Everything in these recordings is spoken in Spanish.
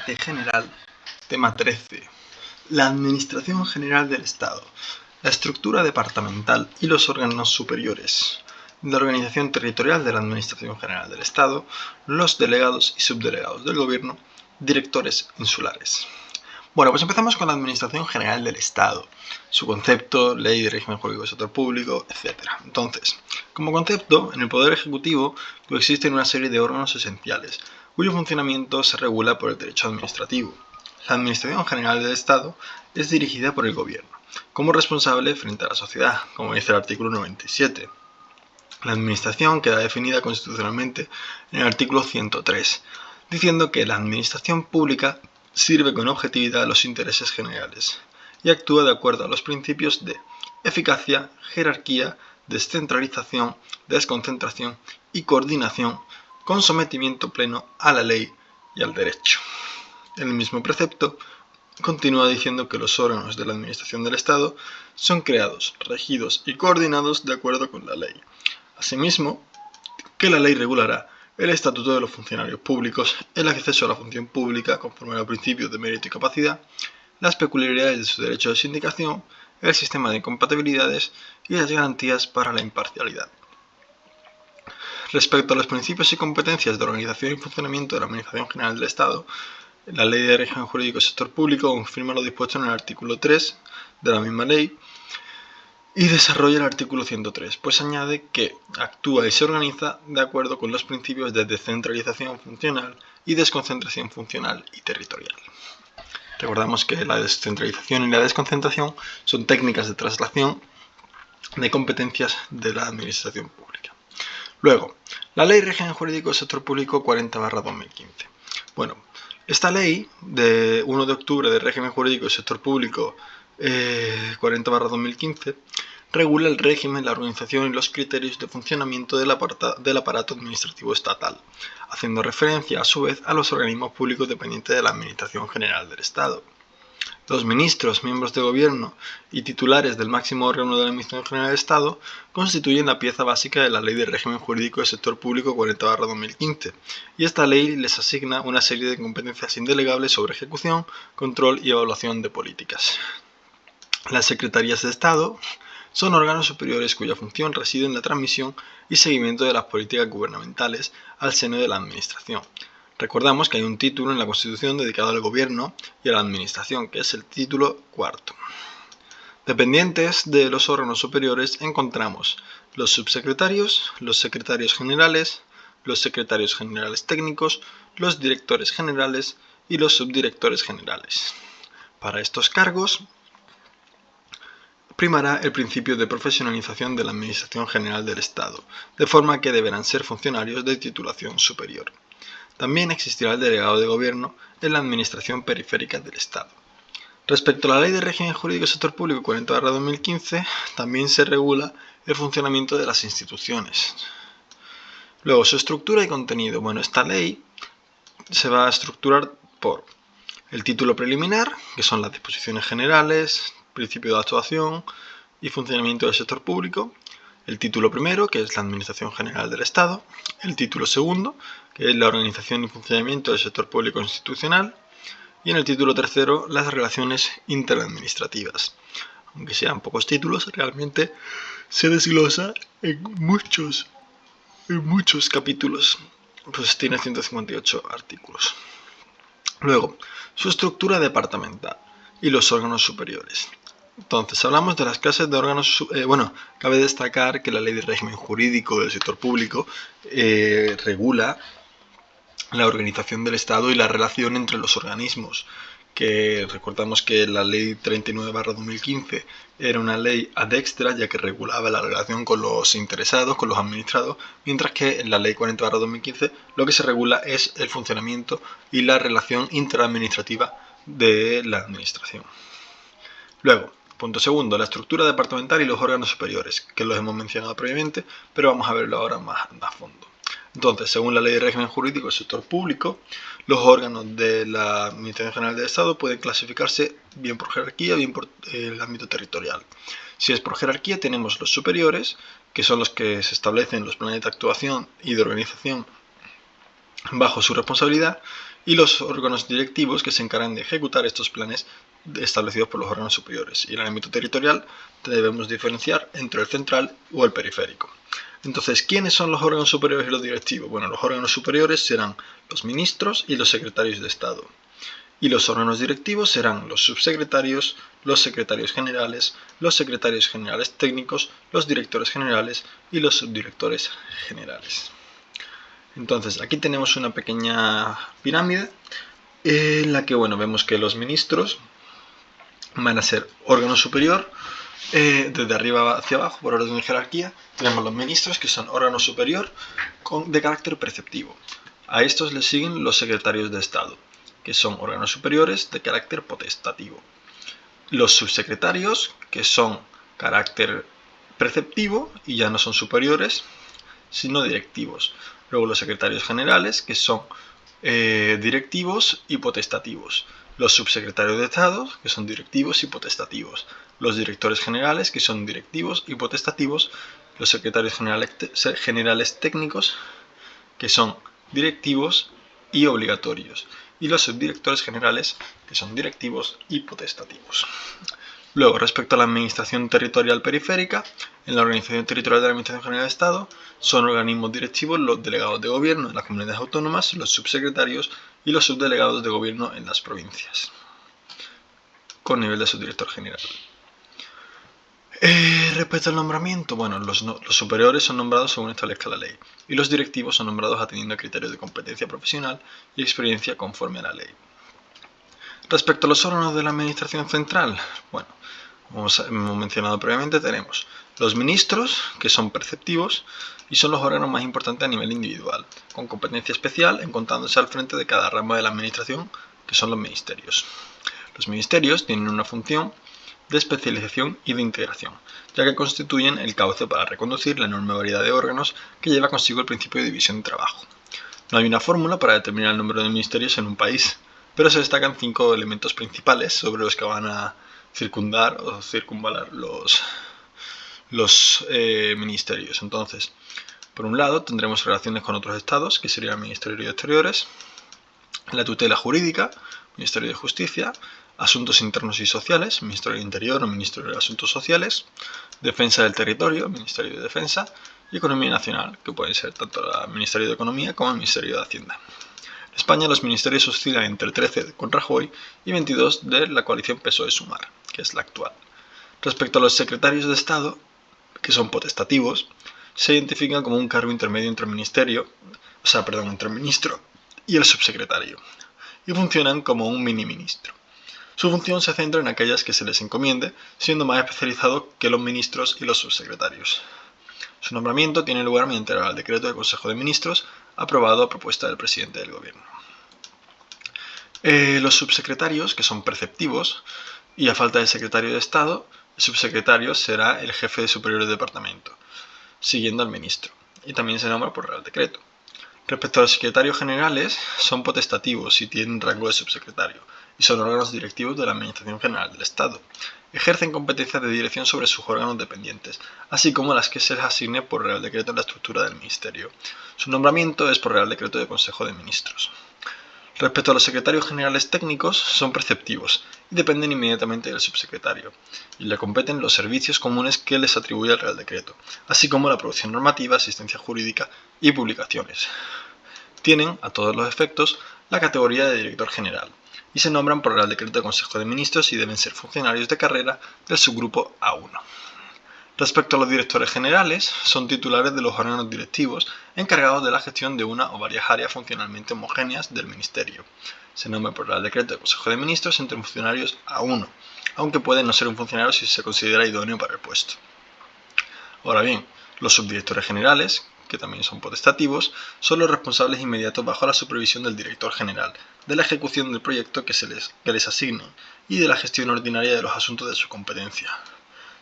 Debate general, tema 13. La Administración General del Estado, la estructura departamental y los órganos superiores, la organización territorial de la Administración General del Estado, los delegados y subdelegados del Gobierno, directores insulares. Bueno, pues empezamos con la Administración General del Estado, su concepto, ley de régimen jurídico del sector público, etc. Entonces, como concepto, en el Poder Ejecutivo coexisten una serie de órganos esenciales, cuyo funcionamiento se regula por el derecho administrativo. La Administración General del Estado es dirigida por el Gobierno, como responsable frente a la sociedad, como dice el artículo 97. La Administración queda definida constitucionalmente en el artículo 103, diciendo que la Administración Pública sirve con objetividad a los intereses generales y actúa de acuerdo a los principios de eficacia, jerarquía, descentralización, desconcentración y coordinación, con sometimiento pleno a la ley y al derecho. El mismo precepto continúa diciendo que los órganos de la Administración del Estado son creados, regidos y coordinados de acuerdo con la ley. Asimismo, que la ley regulará el estatuto de los funcionarios públicos, el acceso a la función pública conforme a los principios de mérito y capacidad, las peculiaridades de su derecho de sindicación, el sistema de incompatibilidades y las garantías para la imparcialidad. Respecto a los principios y competencias de organización y funcionamiento de la Administración General del Estado, la Ley de Régimen Jurídico del Sector Público confirma lo dispuesto en el artículo 3 de la misma ley y desarrolla el artículo 103, pues añade que actúa y se organiza de acuerdo con los principios de descentralización funcional y desconcentración funcional y territorial. Recordamos que la descentralización y la desconcentración son técnicas de traslación de competencias de la Administración Pública. Luego, la Ley de Régimen Jurídico del Sector Público 40/2015. Bueno, esta ley de 1 de octubre de régimen jurídico del sector público 40/2015 regula el régimen, la organización y los criterios de funcionamiento del aparato administrativo estatal, haciendo referencia a su vez a los organismos públicos dependientes de la Administración General del Estado. Los ministros, miembros de gobierno y titulares del máximo órgano de la Administración General del Estado constituyen la pieza básica de la Ley de Régimen Jurídico del Sector Público 40/2015, y esta ley les asigna una serie de competencias indelegables sobre ejecución, control y evaluación de políticas. Las secretarías de Estado son órganos superiores cuya función reside en la transmisión y seguimiento de las políticas gubernamentales al seno de la Administración. Recordamos que hay un título en la Constitución dedicado al Gobierno y a la Administración, que es el título cuarto. Dependientes de los órganos superiores encontramos los subsecretarios, los secretarios generales técnicos, los directores generales y los subdirectores generales. Para estos cargos primará el principio de profesionalización de la Administración General del Estado, de forma que deberán ser funcionarios de titulación superior. También existirá el delegado de gobierno en la Administración Periférica del Estado. Respecto a la Ley de Régimen Jurídico del Sector Público 40/2015, también se regula el funcionamiento de las instituciones. Luego, su estructura y contenido. Bueno, esta ley se va a estructurar por el título preliminar, que son las disposiciones generales, principio de actuación y funcionamiento del sector público. El título primero, que es la Administración General del Estado. El título segundo, que es la organización y funcionamiento del sector público institucional. Y en el título tercero, las relaciones interadministrativas. Aunque sean pocos títulos, realmente se desglosa en muchos capítulos. Pues tiene 158 artículos. Luego, su estructura departamental y los órganos superiores. Entonces, hablamos de las clases de órganos. Cabe destacar que la Ley de Régimen Jurídico del Sector Público regula la organización del Estado y la relación entre los organismos, que recordamos que la Ley 39/2015 era una ley ad extra, ya que regulaba la relación con los interesados, con los administrados, mientras que en la Ley 40/2015 lo que se regula es el funcionamiento y la relación interadministrativa de la Administración. Luego, punto segundo, la estructura departamental y los órganos superiores, que los hemos mencionado previamente, pero vamos a verlo ahora más a fondo. Entonces, según la Ley de Régimen Jurídico del Sector Público, los órganos de la Administración General del Estado pueden clasificarse bien por jerarquía, bien por el ámbito territorial. Si es por jerarquía, tenemos los superiores, que son los que se establecen los planes de actuación y de organización bajo su responsabilidad, y los órganos directivos que se encargan de ejecutar estos planes establecidos por los órganos superiores. Y en el ámbito territorial debemos diferenciar entre el central o el periférico. Entonces, ¿quiénes son los órganos superiores y los directivos? Bueno, los órganos superiores serán los ministros y los secretarios de Estado. Y los órganos directivos serán los subsecretarios, los secretarios generales técnicos, los directores generales y los subdirectores generales. Entonces, aquí tenemos una pequeña pirámide en la que, vemos que los ministros van a ser órgano superior, desde arriba hacia abajo, por orden de jerarquía. Tenemos los ministros, que son órgano superior de carácter preceptivo. A estos les siguen los secretarios de Estado, que son órganos superiores de carácter potestativo. Los subsecretarios, que son carácter preceptivo y ya no son superiores, sino directivos. Luego los secretarios generales, que son directivos y potestativos. Los subsecretarios de Estado, que son directivos y potestativos. Los directores generales, que son directivos y potestativos. Los secretarios generales técnicos, que son directivos y obligatorios. Y los subdirectores generales, que son directivos y potestativos. Luego, respecto a la administración territorial periférica, en la organización territorial de la Administración General del Estado son organismos directivos los delegados de gobierno en las comunidades autónomas, los subsecretarios y los subdelegados de gobierno en las provincias, con nivel de subdirector general. Respecto al nombramiento, los superiores son nombrados según establezca la ley y los directivos son nombrados atendiendo a criterios de competencia profesional y experiencia conforme a la ley. Respecto a los órganos de la administración central, como hemos mencionado previamente, tenemos los ministros, que son preceptivos y son los órganos más importantes a nivel individual, con competencia especial encontrándose al frente de cada rama de la administración, que son los ministerios. Los ministerios tienen una función de especialización y de integración, ya que constituyen el cauce para reconducir la enorme variedad de órganos que lleva consigo el principio de división de trabajo. No hay una fórmula para determinar el número de ministerios en un país, pero se destacan 5 elementos principales sobre los que van a circundar o circunvalar los ministerios. Entonces, por un lado tendremos relaciones con otros estados, que sería el Ministerio de Exteriores, la tutela jurídica, Ministerio de Justicia, asuntos internos y sociales, Ministerio del Interior o Ministerio de Asuntos Sociales, defensa del territorio, Ministerio de Defensa, y economía nacional, que puede ser tanto el Ministerio de Economía como el Ministerio de Hacienda. En España los ministerios oscilan entre 13 con Rajoy y 22 de la coalición PSOE-Sumar, que es la actual. Respecto a los secretarios de Estado, que son potestativos, se identifican como un cargo intermedio entre el ministro y el subsecretario, y funcionan como un mini-ministro. Su función se centra en aquellas que se les encomiende, siendo más especializado que los ministros y los subsecretarios. Su nombramiento tiene lugar mediante el Real Decreto del Consejo de Ministros, aprobado a propuesta del presidente del Gobierno. Los subsecretarios, que son preceptivos, y a falta de secretario de Estado, el subsecretario será el jefe de superior del departamento, siguiendo al ministro, y también se nombra por Real Decreto. Respecto a los secretarios generales, son potestativos y tienen rango de subsecretario, y son órganos directivos de la Administración General del Estado. Ejercen competencias de dirección sobre sus órganos dependientes, así como las que se les asigne por Real Decreto en la estructura del Ministerio. Su nombramiento es por Real Decreto del Consejo de Ministros. Respecto a los secretarios generales técnicos, son preceptivos y dependen inmediatamente del subsecretario, y le competen los servicios comunes que les atribuye el Real Decreto, así como la producción normativa, asistencia jurídica y publicaciones. Tienen, a todos los efectos, la categoría de director general, y se nombran por Real Decreto del Consejo de Ministros y deben ser funcionarios de carrera del subgrupo A1. Respecto a los directores generales, son titulares de los órganos directivos encargados de la gestión de una o varias áreas funcionalmente homogéneas del Ministerio. Se nombran por Real Decreto del Consejo de Ministros entre funcionarios A1, aunque pueden no ser un funcionario si se considera idóneo para el puesto. Ahora bien, los subdirectores generales, que también son potestativos, son los responsables inmediatos bajo la supervisión del director general, de la ejecución del proyecto que les asignen y de la gestión ordinaria de los asuntos de su competencia.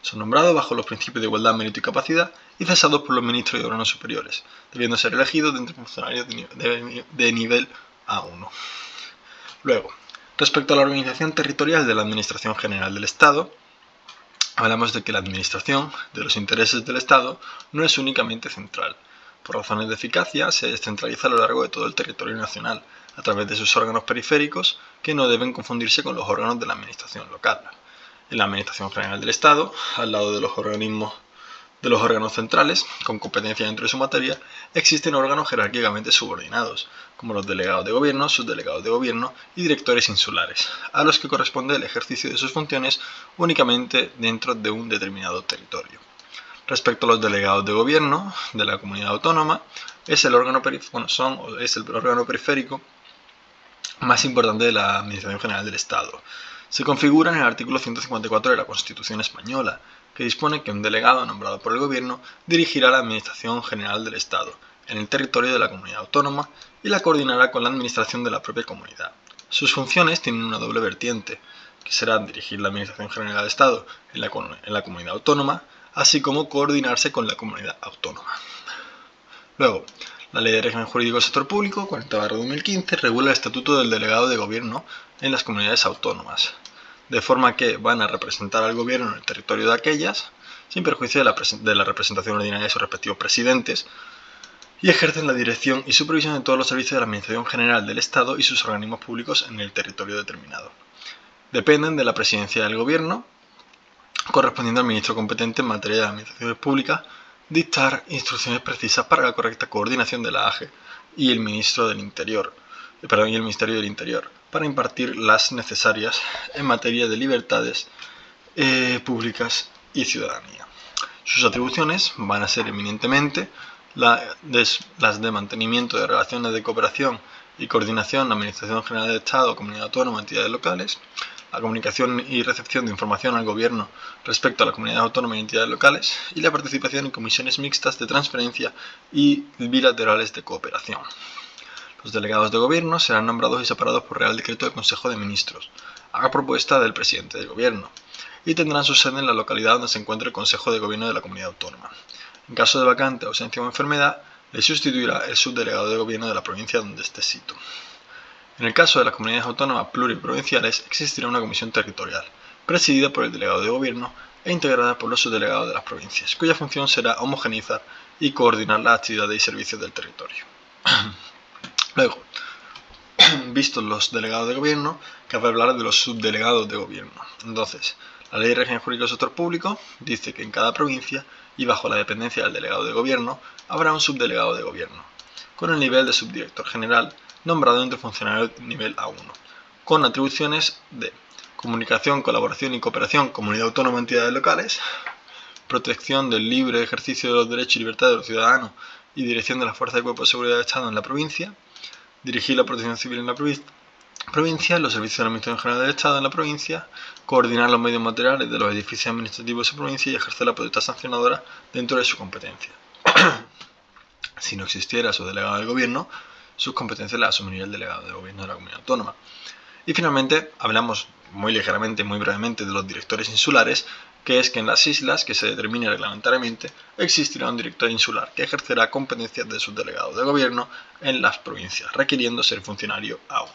Son nombrados bajo los principios de igualdad, mérito y capacidad y cesados por los ministros y órganos superiores, debiendo ser elegidos de entre funcionarios de nivel A1. Luego, respecto a la organización territorial de la Administración General del Estado, hablamos de que la administración de los intereses del Estado no es únicamente central, Por razones de eficacia, se descentraliza a lo largo de todo el territorio nacional, a través de sus órganos periféricos, que no deben confundirse con los órganos de la administración local. En la Administración General del Estado, al lado de los órganos centrales, con competencia dentro de su materia, existen órganos jerárquicamente subordinados, como los delegados de gobierno, subdelegados de gobierno y directores insulares, a los que corresponde el ejercicio de sus funciones únicamente dentro de un determinado territorio. Respecto a los delegados de gobierno de la comunidad autónoma, es el órgano periférico más importante de la Administración General del Estado. Se configura en el artículo 154 de la Constitución Española, que dispone que un delegado nombrado por el Gobierno dirigirá la Administración General del Estado en el territorio de la comunidad autónoma y la coordinará con la administración de la propia comunidad. Sus funciones tienen una doble vertiente, que será dirigir la Administración General del Estado en la comunidad autónoma, así como coordinarse con la comunidad autónoma. Luego, la Ley de Régimen Jurídico del Sector Público, 40/2015, regula el estatuto del delegado de gobierno en las comunidades autónomas, de forma que van a representar al gobierno en el territorio de aquellas, sin perjuicio de la representación ordinaria de sus respectivos presidentes, y ejercen la dirección y supervisión de todos los servicios de la Administración General del Estado y sus organismos públicos en el territorio determinado. Dependen de la presidencia del gobierno, correspondiendo al ministro competente en materia de administraciones públicas dictar instrucciones precisas para la correcta coordinación de la AGE y el Ministerio del Interior, para impartir las necesarias en materia de libertades públicas y ciudadanía. Sus atribuciones van a ser eminentemente las de mantenimiento de relaciones de cooperación y coordinación, la Administración General del Estado, Comunidad Autónoma, entidades locales, la comunicación y recepción de información al Gobierno respecto a la comunidad autónoma y entidades locales, y la participación en comisiones mixtas de transferencia y bilaterales de cooperación. Los delegados de Gobierno serán nombrados y separados por Real Decreto del Consejo de Ministros, a propuesta del presidente del Gobierno, y tendrán su sede en la localidad donde se encuentre el Consejo de Gobierno de la comunidad autónoma. En caso de vacante, ausencia o enfermedad, le sustituirá el subdelegado de Gobierno de la provincia donde esté sito. En el caso de las comunidades autónomas pluriprovinciales, existirá una comisión territorial, presidida por el delegado de gobierno e integrada por los subdelegados de las provincias, cuya función será homogeneizar y coordinar las actividades y servicios del territorio. Luego, vistos los delegados de gobierno, cabe hablar de los subdelegados de gobierno. Entonces, la Ley de Régimen Jurídico del Sector Público dice que en cada provincia y bajo la dependencia del delegado de gobierno habrá un subdelegado de gobierno, con el nivel de subdirector general, nombrado entre funcionarios de nivel A1, con atribuciones de comunicación, colaboración y cooperación, comunidad autónoma, entidades locales, protección del libre ejercicio de los derechos y libertades de los ciudadanos y dirección de las fuerzas y cuerpos de seguridad del Estado en la provincia, dirigir la protección civil en la provincia, los servicios de la Administración General del Estado en la provincia, coordinar los medios materiales de los edificios administrativos de esa provincia y ejercer la potestad sancionadora dentro de su competencia. Si no existiera su delegado del gobierno, sus competencias las asumiría el delegado de gobierno de la comunidad autónoma. Y finalmente, hablamos muy ligeramente, muy brevemente de los directores insulares, que es que en las islas que se determine reglamentariamente existirá un director insular que ejercerá competencias de sus delegados de gobierno en las provincias, requiriendo ser funcionario A1.